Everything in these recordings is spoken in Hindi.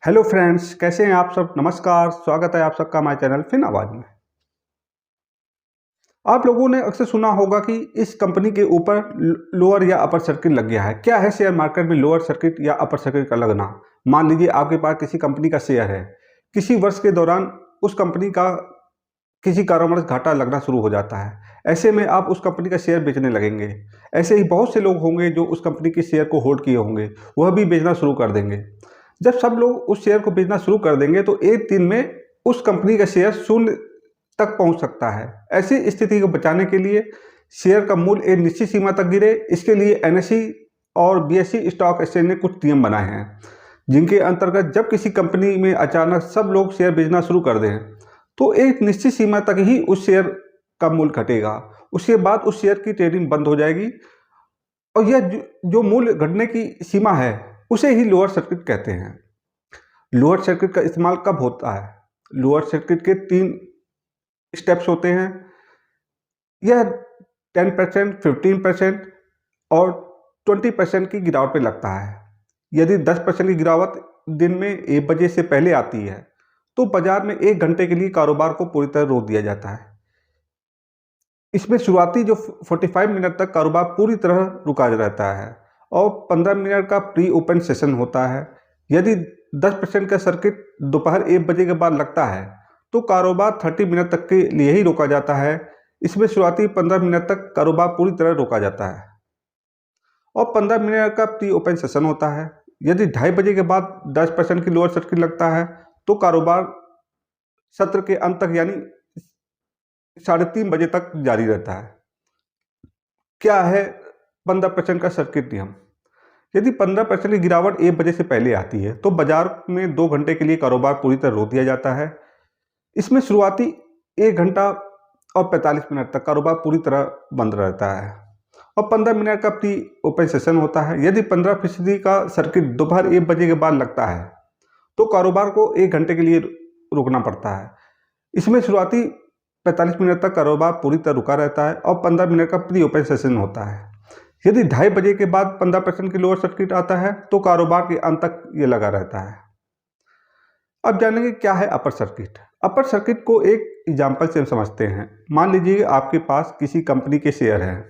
हेलो फ्रेंड्स, कैसे हैं आप सब। नमस्कार, स्वागत है आप सबका हमारे चैनल फिन आवाज में। आप लोगों ने अक्सर सुना होगा कि इस कंपनी के ऊपर लोअर या अपर सर्किट लग गया है। क्या है शेयर मार्केट में लोअर सर्किट या अपर सर्किट का लगना। मान लीजिए आपके पास किसी कंपनी का शेयर है, किसी वर्ष के दौरान उस कंपनी का किसी कारणवश घाटा लगना शुरू हो जाता है। ऐसे में आप उस कंपनी का शेयर बेचने लगेंगे। ऐसे ही बहुत से लोग होंगे जो उस कंपनी के शेयर को होल्ड किए होंगे, वह भी बेचना शुरू कर देंगे। जब सब लोग उस शेयर को बेचना शुरू कर देंगे तो एक दिन में उस कंपनी का शेयर शून्य तक पहुंच सकता है। ऐसी स्थिति को बचाने के लिए शेयर का मूल्य एक निश्चित सीमा तक गिरे, इसके लिए एनएसई और बीएसई स्टॉक एक्सचेंज ने कुछ नियम बनाए हैं, जिनके अंतर्गत जब किसी कंपनी में अचानक सब लोग शेयर बेचना शुरू कर दें तो एक निश्चित सीमा तक ही उस शेयर का मूल्य घटेगा। उसके बाद उस शेयर की ट्रेडिंग बंद हो जाएगी और यह जो मूल्य घटने की सीमा है उसे ही लोअर सर्किट कहते हैं। लोअर सर्किट का इस्तेमाल कब होता है? लोअर सर्किट के 3 स्टेप्स होते हैं। यह 10%, 15% और 20% की गिरावट पे लगता है। यदि 10% की गिरावट दिन में 1 बजे से पहले आती है तो बाजार में 1 घंटे के लिए कारोबार को पूरी तरह रोक दिया जाता है। इसमें शुरुआती जो 45 मिनट तक कारोबार पूरी तरह रुका रहता है और 15 मिनट का प्री ओपन सेशन होता है। यदि 10% का सर्किट दोपहर 1 बजे के बाद लगता है तो कारोबार 30 मिनट तक के लिए ही रोका जाता है। इसमें शुरुआती 15 मिनट तक कारोबार पूरी तरह रोका जाता है और 15 मिनट का प्री ओपन सेशन होता है। यदि 2:30 बजे के बाद 10% की लोअर सर्किट लगता है तो कारोबार सत्र के अंत तक यानी 3:30 बजे तक जारी रहता है। क्या है 15% का सर्किट नियम? यदि 15% की गिरावट 1 बजे से पहले आती है तो बाजार में 2 घंटे के लिए कारोबार पूरी तरह रोक दिया जाता है। इसमें शुरुआती 1 घंटा और 45 मिनट तक कारोबार पूरी तरह बंद रहता है और 15 मिनट का प्री ओपन सेशन होता है। यदि 15% का सर्किट दोपहर 1 बजे के बाद लगता है तो कारोबार को 1 घंटे के लिए रुकना पड़ता है। इसमें शुरुआती 45 मिनट तक कारोबार पूरी तरह रुका रहता है और 15 मिनट का प्री ओपन सेशन होता है। यदि 2:30 बजे के बाद 15% की लोअर सर्किट आता है तो कारोबार के अंत तक ये लगा रहता है। अब जानेंगे क्या है अपर सर्किट। अपर सर्किट को एक एग्जाम्पल से हम समझते हैं। मान लीजिए आपके पास किसी कंपनी के शेयर हैं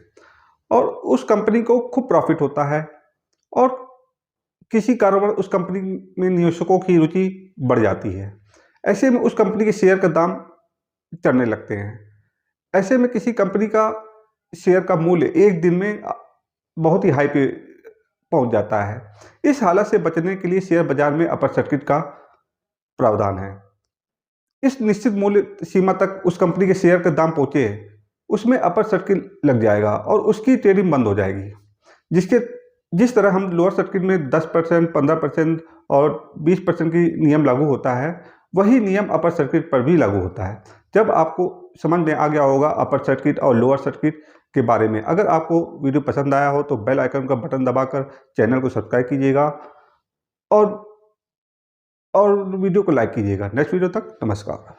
और उस कंपनी को खूब प्रॉफिट होता है और किसी कारणवश उस कंपनी में निवेशकों की रुचि बढ़ जाती है। ऐसे में उस कंपनी के शेयर का दाम चढ़ने लगते हैं। ऐसे में किसी कंपनी का शेयर का मूल्य एक दिन में बहुत ही हाई पे पहुंच जाता है। इस हालत से बचने के लिए शेयर बाजार में अपर सर्किट का प्रावधान है। इस निश्चित मूल्य सीमा तक उस कंपनी के शेयर का दाम पहुंचे, उसमें अपर सर्किट लग जाएगा और उसकी ट्रेडिंग बंद हो जाएगी। जिस तरह हम लोअर सर्किट में 10%, 15% और 20% की नियम लागू होता है, वही नियम अपर सर्किट पर भी लागू होता है। जब आपको समझ में आ गया होगा अपर सर्किट और लोअर सर्किट के बारे में। अगर आपको वीडियो पसंद आया हो तो बेल आइकन का बटन दबाकर चैनल को सब्सक्राइब कीजिएगा और वीडियो को लाइक कीजिएगा। नेक्स्ट वीडियो तक नमस्कार।